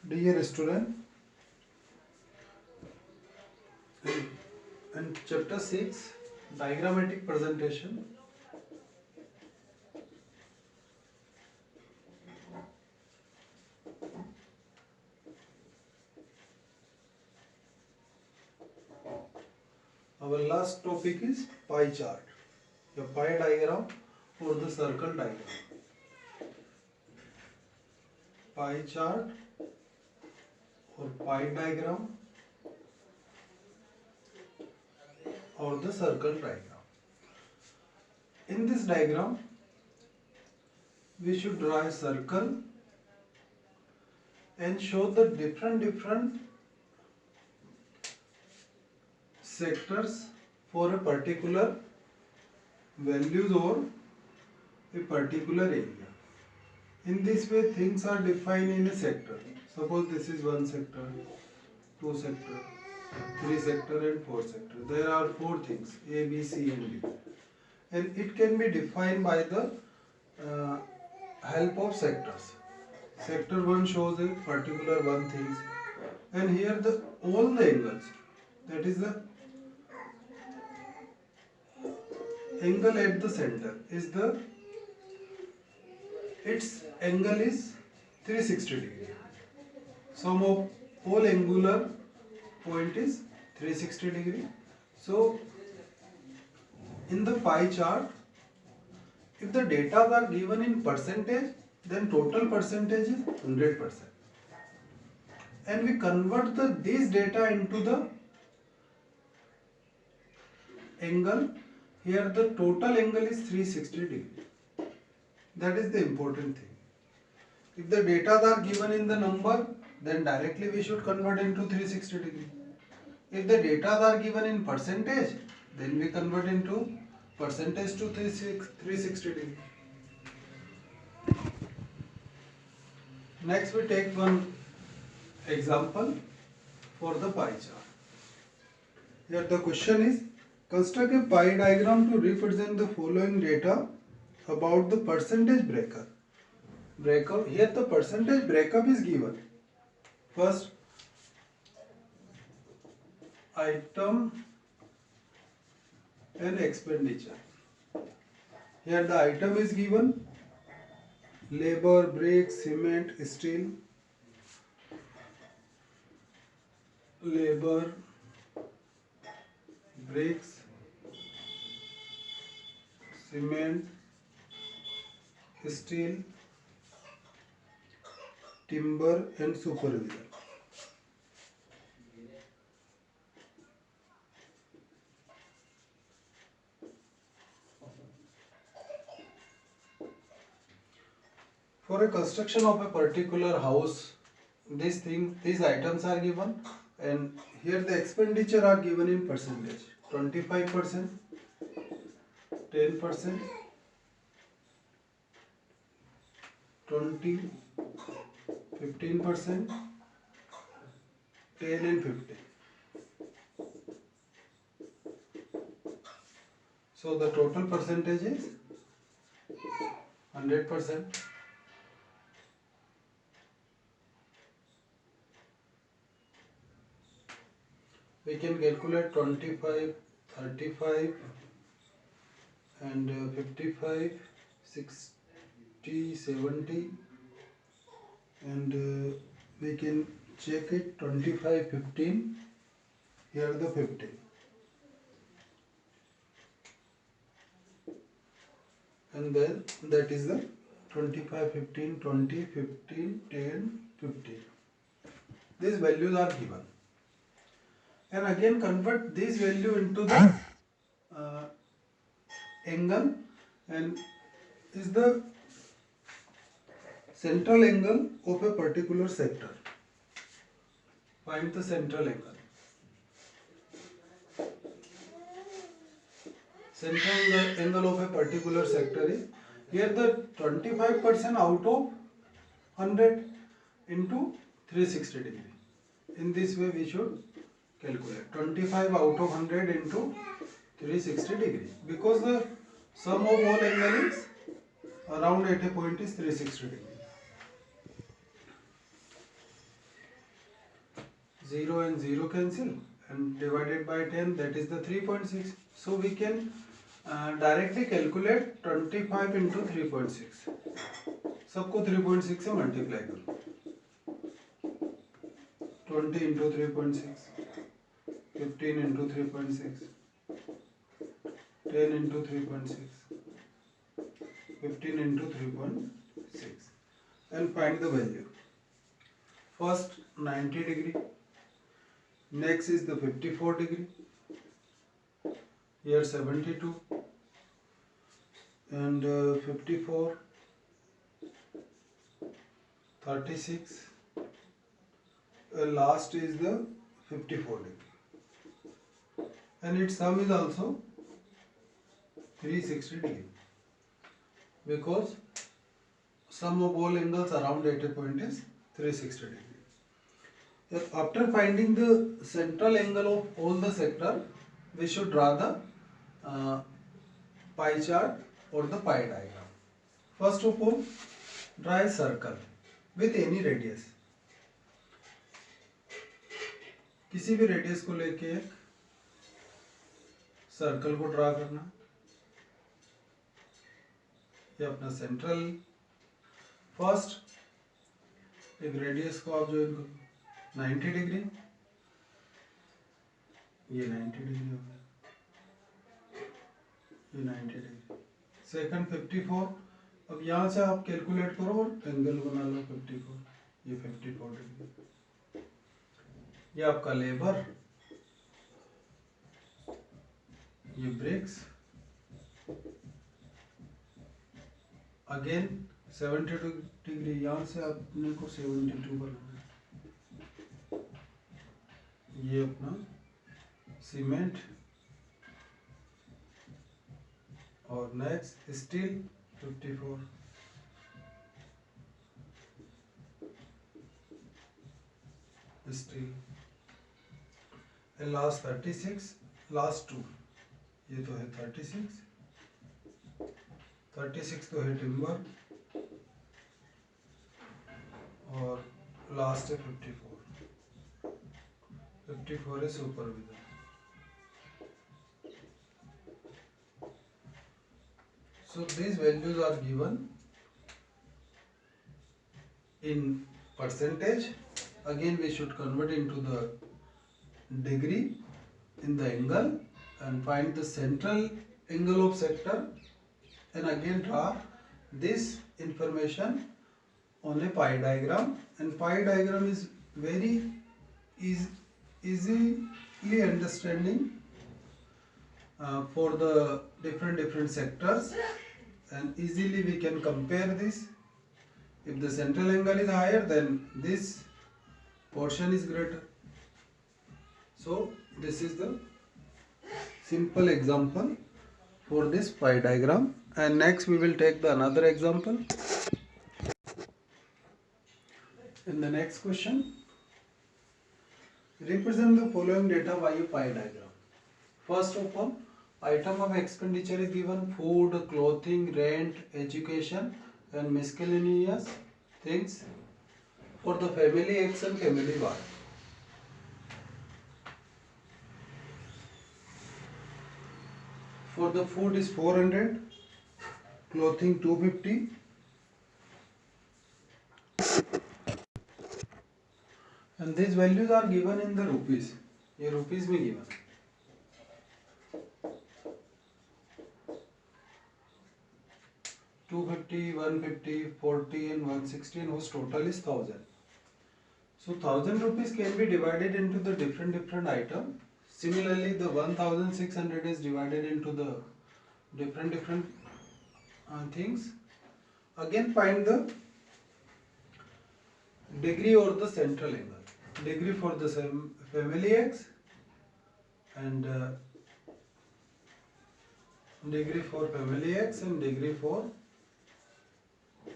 Dear student, in chapter 6, diagrammatic presentation, our last topic is pie chart, a pie diagram or the circle diagram. Pie chart or pie diagram or the circle diagram. In this diagram, we should draw a circle and show the different sectors for a particular values or a particular area. In this way, things are defined in a sector. Suppose this is one sector, two sector, three sector and four sector. There are four things, A, B, C and D. And it can be defined by the help of sectors. Sector 1 shows a particular one things, and here the all the angles, that is the angle at the center is the its angle is 360 degree. Sum of all angular point is 360 degree. So in the pie chart, if the data are given in percentage, then total percentage is 100%. And we convert this data into the angle. Here the total angle is 360 degree. That is the important thing. If the data are given in the number, then directly we should convert into 360 degree. If the data are given in percentage, then we convert into percentage to 360 degree. Next we take one example for the pie chart. Here the question is, construct a pie diagram to represent the following data about the percentage breakup. Here the percentage breakup is given. First, item and expenditure. Here the item is given: labor, bricks, cement, steel. Labor, bricks, cement, steel, timber and supervision. For a construction of a particular house, these items are given, and here the expenditure are given in percentage: 25%, 10%, 20, 15%, 10 and 50. So the total percentage is 100%. We can calculate 25, 35 and 55, 60, 70, and we can check it 25, 15, here the 15. And then that is the 25, 15, 20, 15, 10, 15. These values are given. And again convert this value into the angle, and is the central angle of a particular sector. Find the central angle. Central angle of a particular sector is here the 25% out of 100 into 360 degree. In this way we should calculate 25 out of 100 into 360 degree, because the sum of all angle is around at a point is 360 degree. 0 and 0 cancel and divided by 10, that is the 3.6. So we can directly calculate 25 into 3.6. सबको 3.6 से multiply करो. 20 into 3.6, 15 into 3.6, 10 into 3.6, 15 into 3.6, and find the value. First 90 degree, next is the 54 degree, here 72, and 54, 36, last is the 54 degree, and its sum is also 360 degree, because sum of all angles around at a point is 360 degree. After finding the central angle of all the sector, we should draw the pie chart or the pie diagram. First of all, draw a circle with any radius. किसी भी radius को लेके एक circle को draw करना. ये अपना central. First एक रेडियस को आप ज्वाइन करो 90 डिग्री, ये 90 डिग्री हो गया, ये 90 डिग्री. सेकंड 54. अब यहाँ से आप कैलकुलेट करो और एंगल बना लो 54, ये 54 डिग्री. ये आपका लेबर, ये ब्रिक्स, अगेन 72 डिग्री. यहाँ से अपने को 72 बनाना है. ये अपना सीमेंट, और next steel 54, steel, and last 36, last 2. ये तो है 36 तो है टिम्बर, और लास्ट है 54 है supervision. So these values are given in percentage. Again we should convert into the degree in the angle and find the central angle of sector, and again draw this information on a pie diagram. And pie diagram is very easily understanding for the different sectors, and easily we can compare this. If the central angle is higher, then this portion is greater. So this is the simple example for this pie diagram, and next we will take the another example. In the next question, represent the following data by a pie diagram. First of all, item of expenditure is given: food, clothing, rent, education, and miscellaneous things for the family X and family Y. For the food is 400, clothing 250, and these values are given in the rupees. ये rupees में given. Two 50, 150, 40, and 160, and whose total is 1000. So 1000 rupees can be divided into the different item. Similarly, the 1600 is divided into the different things. Again, find the degree or the central angle. Degree for the family X, and degree for family X, and degree for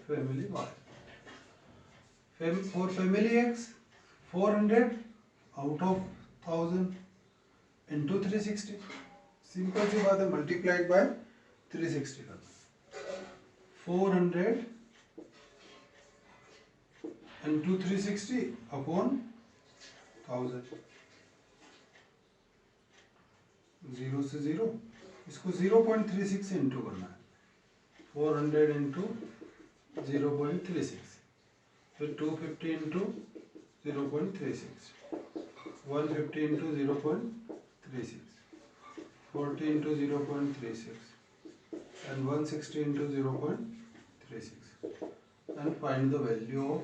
family Y. For family X, 400 out of 1000 into 360. Simple सी बात है, multiplied by 360 करना. 400 into 360 upon 1000, 0 से 0, इसको 0.36 into करना है, 400 into 0.36, फिर 250 into 0.36, 150 into 0.36, 40 into 0.36 and 160 into 0.36 and find the value of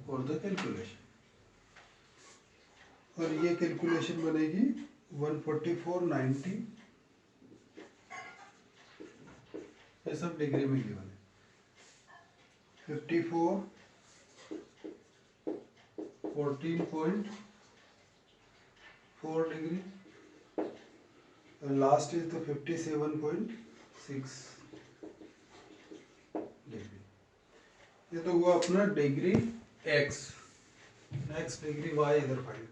for the calculation. और ये कैलकुलेशन बनेगी 144.90, ये सब डिग्री में गिवन है, 54, 14.4 degree, and last is the 57.6 degree. ये तो हुआ अपना degree x, next degree y इधर find,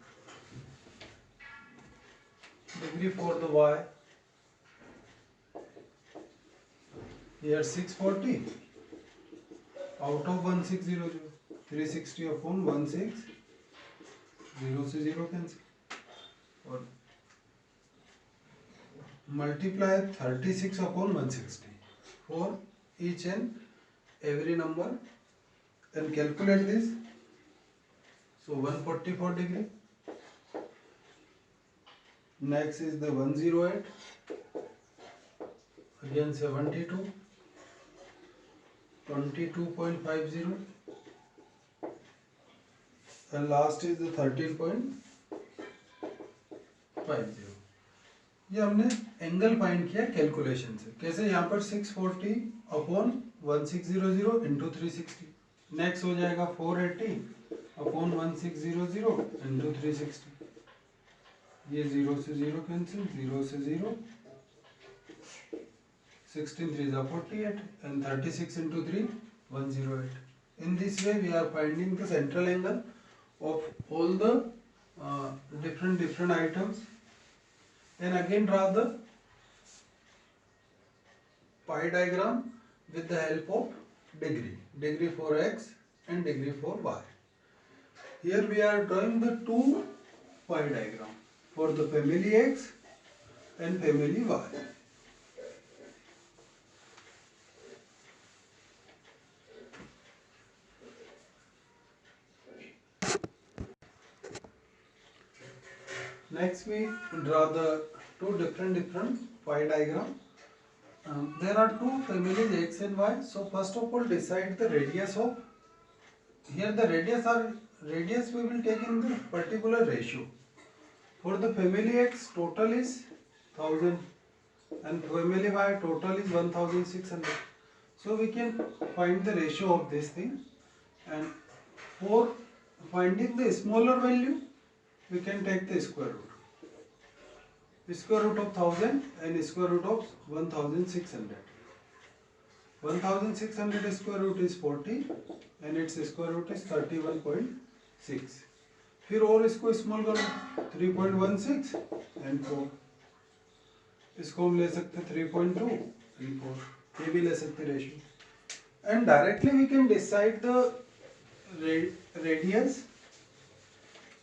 degree for the y here 640 out of 1600, 360 upon 16, 0 से 0 कैंसिल, और multiply 36 upon 160 for each and every number and calculate this. So 144 degree. Next is the 108, again 72, 22.50, and last is the 13.50. ये हमने angle find किया calculation से, कैसे, यहाँ पर 640 upon 1600 into 360, next हो जाएगा 480 अपॉन 1600 इंटू 360, ये 0 से 0 कैंसिल, 0 से 0, 16 3 is 48 and 36 into 3 108. In this way we are finding the central angle of all the different items. Then again draw the pie diagram with the help of degree for x and degree for y. Here we are drawing the two pie diagram for the family x and family y. Next we draw the two different pie diagram. There are two families x and y. So first of all decide the radius of, here the radius we will take in the particular ratio. For the family x total is 1000 and family y total is 1600. So we can find the ratio of this thing, and for finding the smaller value we can take the square root. Square root of 1000 and square root of 1600. 1600 square root is 40 and its square root is 31.6. फिर और इसको small करो, 3.16 and 4. इसको हम ले सकते 3.2 and 4. ये भी ले सकते ratio. And directly we can decide the radius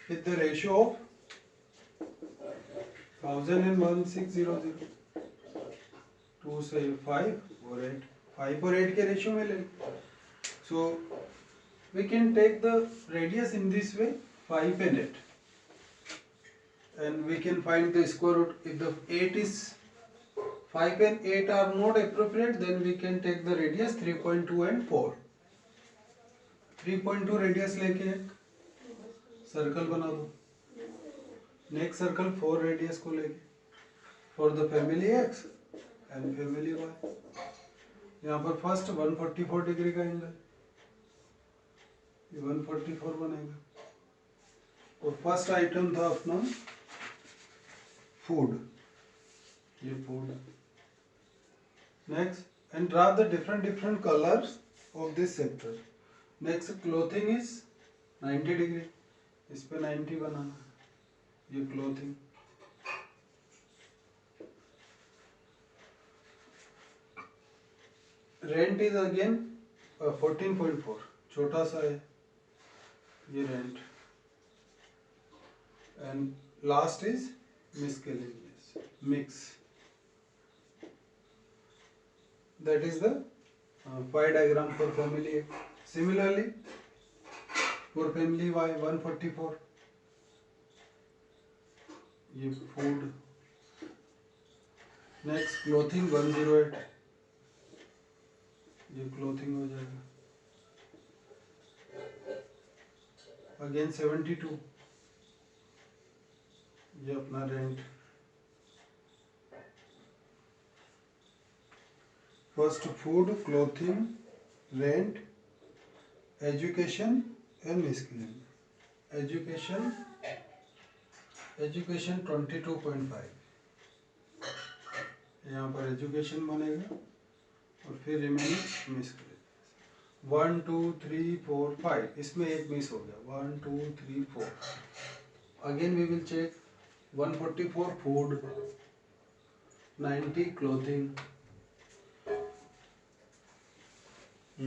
with the ratio of 1000 and 1600. 2 से 5 और 8, 5 और 8 के रेशियो में ले. So we can take the radius in this way, 5 and 8, and we can find the square root. If the 8 is 5 and 8 are not appropriate, then we can take the radius 3.2 and 4. 3.2 radius लेके एक circle बना दो, next circle 4 radius को लेके for the family X and family Y. यहाँ पर first 144 degree का angle, ये 144 बनेगा. और फर्स्ट आइटम था अपना फूड, ये food. Next and draw the different colours of this sector. Next clothing is 90 degree, इस पे 90 बनाना, ये क्लोथिंग. रेंट इज अगेन 14.4, छोटा सा है ये rent. and last is miscellaneous, mix. That is the pie diagram for family X. Similarly, for family Y 144, ये food. Next clothing 108, ये clothing हो जाएगा. Again 72, ये अपना rent. First food, clothing, rent, education and miscellaneous. Education 22.5, यहाँ पर education बनेगा और फिर रिमेनिंग मिस करेगा. 1 2 3 4 5, इसमें एक मिस हो गया. 1 2 3 4. Again we will check. 144 food, 90 clothing,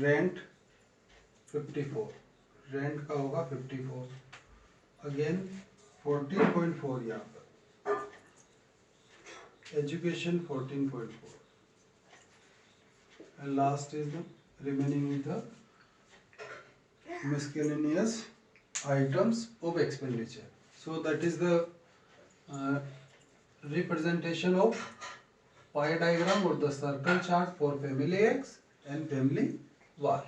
rent 54, rent का होगा 54. अगेन 14.4 यहाँ पर. Education 14.4, and last is the remaining is the miscellaneous items of expenditure. So that is the representation of pie diagram or the circle chart for family X and family Y.